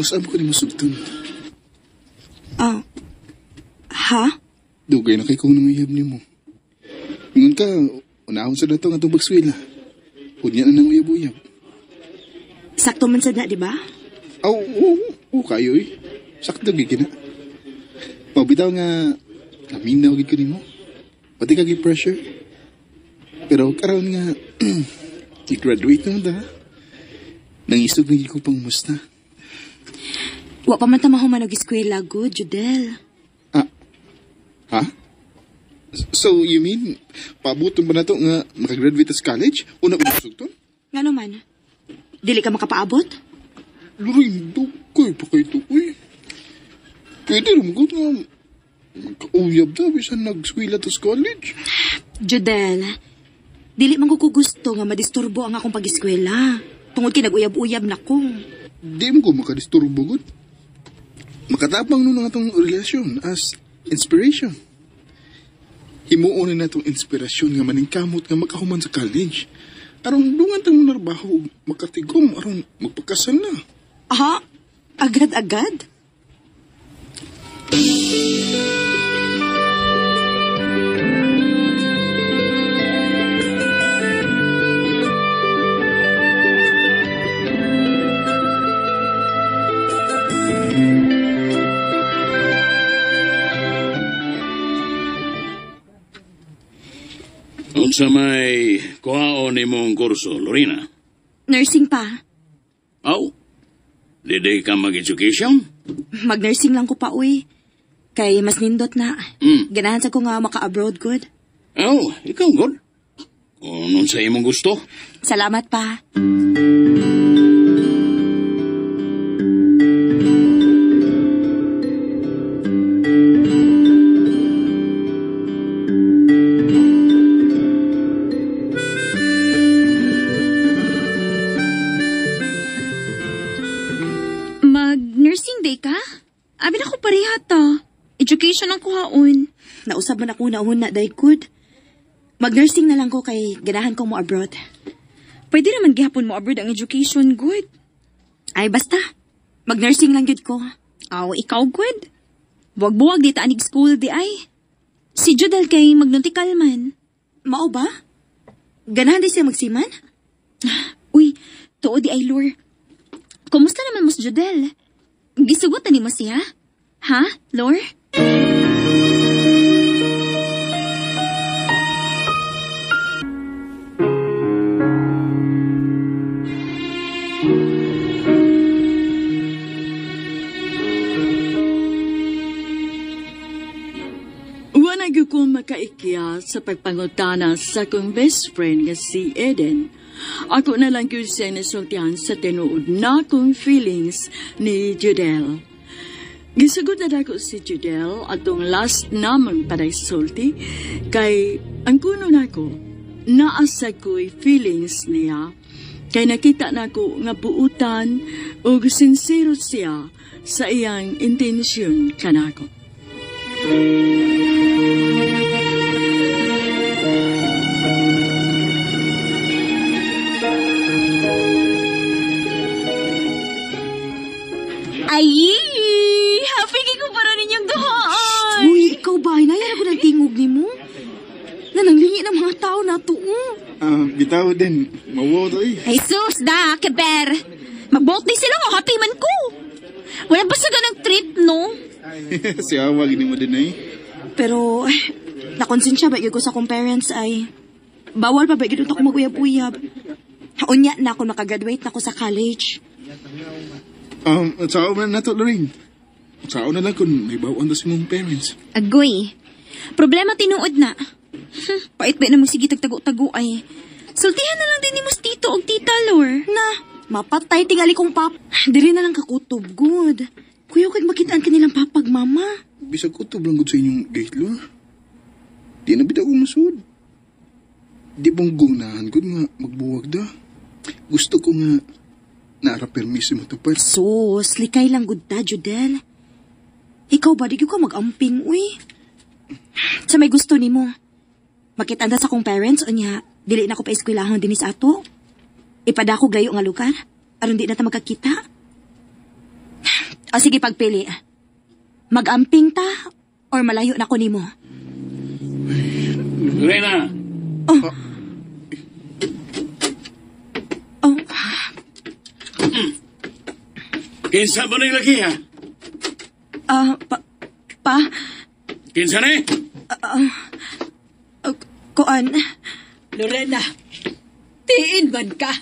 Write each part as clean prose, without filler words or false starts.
saan ko ni masugton? Ha? Dugay na kay kong nangayab ni mo. Ingon ka, unahon sa dato nga itong bagswila. Unya na nang uyab-uyab. Sakto man sad na, di ba? Oo, kayo eh. Sakto gigi na. Mabitaw nga, naminaw gigi ko ni mo. Pati kagi pressure. Pero karon nga, i-graduate naman da. Nangisog na ko pang musta. Wa pa man tamaho man og-eskwela, good, Judel. Ha? So, you mean, paabuton ba na to nga makagraduate sa college? Una ko nasugton? Nga naman, dili ka makapaabot? Lurindo, kay pa kayo to, uy. Pwede naman ko nga magkauyab na bisan nag-eskwela to sa college. Judel, dili man ko gusto nga madisturbo ang akong pag-eskwela. Tungod kay nag-uyab-uyab na ko. Di mo ko makadisturbo, good. Makatapang nun nga itong relasyon as inspiration. Himuunin na itong inspirasyon nga maningkamot nga makahuman sa college. Aron dungan tang narbaho, makatigom, aron magpakasal na. Ha? Agad-agad? Unsa may kuhaon ni mong kurso, Lorena? Nursing pa. Aw, didi ka mag-education? Mag-nursing lang ko pa, uy. Kay mas nindot na. Ganahan sa ko nga maka-abroad, good. Aw, ikaw good. Kung sa imong gusto. Salamat pa. Mag-nursing day ka? Abi na ko pareha ta. Education ang kuhaon. Nausab man ako naun na, day, good. Mag-nursing na lang ko kay ganahan kong mo abroad. Pwede naman gihapon mo abroad ang education, good. Ay, basta. Mag-nursing lang yun ko. Aw, ikaw, good. Buwag-buwag di ta anig school di ay. Si Judel kay magnuntikal man. Mao ba? Ganahan di siya magsiman? Uy, tuo di ay, Lor. Kumusta naman mo si Judel? Gisugot na ni mo siya? Ha, Lor? Wanag ko makaikya sa pagpangutana sa kong best friend nga si Eden. Ako na lang yun siya nasultihan sa tinuod na kong feelings ni Judel. Gisugod na ako si Judel atong last namang sulti kay ang kuno na ko naasa ko'y feelings niya kay nakita na ko nga buutan o sincere siya sa iyang intensyon kanako. Ay! Happy ko para ninyong duhaan! Uy, ikaw ba? Hinayaan ako ng tingog ni mo. Nananglingi ng mga tao na to. Bitaw din. Mawaw to eh. Ay sus da, keber! Mag-bolt din sila o happy man ko! Wala ba sa ganang trip, no? Si Awa, gini mo din eh. Pero, nakonsensya ba yun ko sa akong parents ay bawal pa ba yun ako mag-uyab-uyab. Unya na ako makagraduate na ako sa college. Sao na to, Lorraine? Sao na lang kung may bawaan na si mong parents. Agoy. Problema tinuod na. Pait ba na mo sige tagtago-tago ay. Sultihan na lang din ni mo si tito o tita, Lor. Na, mapatay tingali kong pap. Diri na lang kakutob, good. Kuya, kag makitaan kanilang papag, mama. Bisag ko to lang sa inyong gate, Lor. Di na bitaw ko masud. Di bang gunahan ko nga magbuwag da. Gusto ko nga nara permiso mo to pa. Sus, likay lang good ta, Judel. Ikaw ba, di ko mag-amping, uy. Sa may gusto ni mo. Makitanda sa kong parents, o niya, dili na ko pa eskwelahon din sa ato. Ipadako layo nga lugar, aron di na ta magkakita. O sige, pagpili. Mag-amping ta or malayo na ko nimo? Lorena, Oh. kinsa ba na laki ha? Pa? Kinsa na Kuan? Lorena, tiin man ka.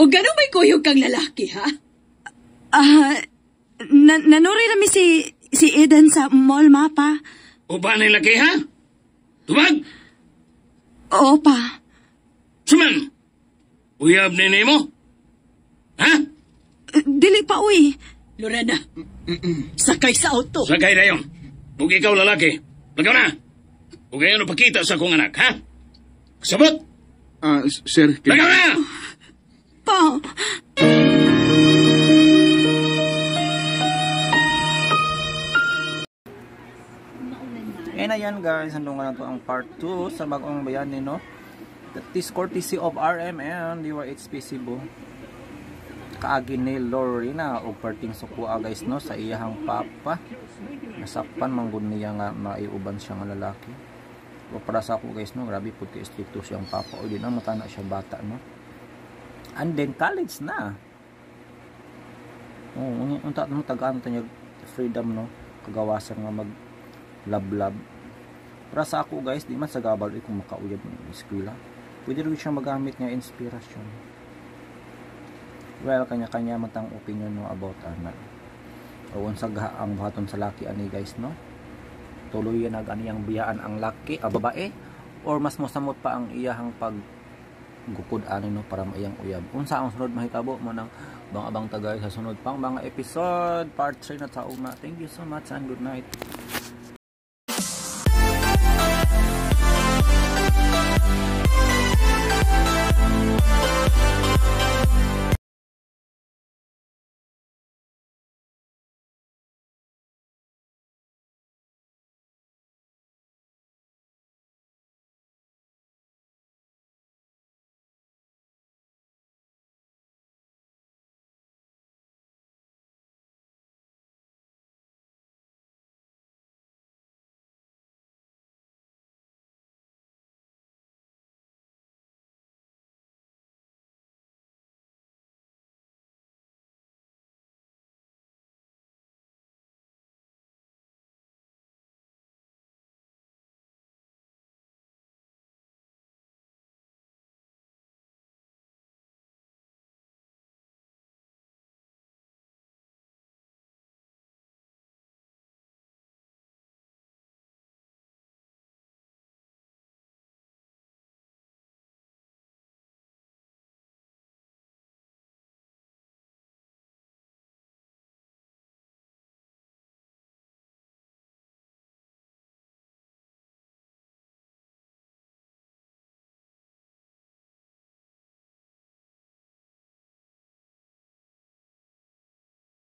O gano'n may kuyog kang lalaki, ha? Nanuri namin si Eden sa mall, ma, pa. O ba na laki ha? Tubag! Oo, pa. Suman! Uyab ni mo? Ha? Dili pa, uy. Lorena, sakay sa auto. Sakay na yun. Huwag ikaw lalaki. Lagaw na. Huwag kayo napakita sa akong anak, ha? Sabot! Sir, Lagaw na! Pa. And ayan guys, handungan na to ang part 2 sa bagong bayani, no? That is courtesy of RM and DYH Peaceable. Kaagi ni Lorena o parting sukua guys, no? Sa iyahang papa. Nasakpan manggod niya nga maiuban siya nga lalaki. O para sa ako guys, no? Grabe po ka-stricto siyang papa. O din ang matana siya bata, no? And then college na. Unta mo tagaan niya freedom, no? Kagawasan nga mag lab-lab. Para sa ako guys, di man sa gabal kung makauyab ng eskwela. Pwede rin siyang magamit nga inspirasyon. Well, kanya-kanya matang opinion, no, about anak. O sa ang buhaton sa laki ani guys, no? Tuloy yan ang biyaan ang laki, babae, or mas masamot pa ang iyahang pag gukod ani, no, para maiyang uyab. Unsa ang sunod mahitabo mo ng bang abang tagay sa sunod pang mga episode, part 3 na taon na. Thank you so much and good night.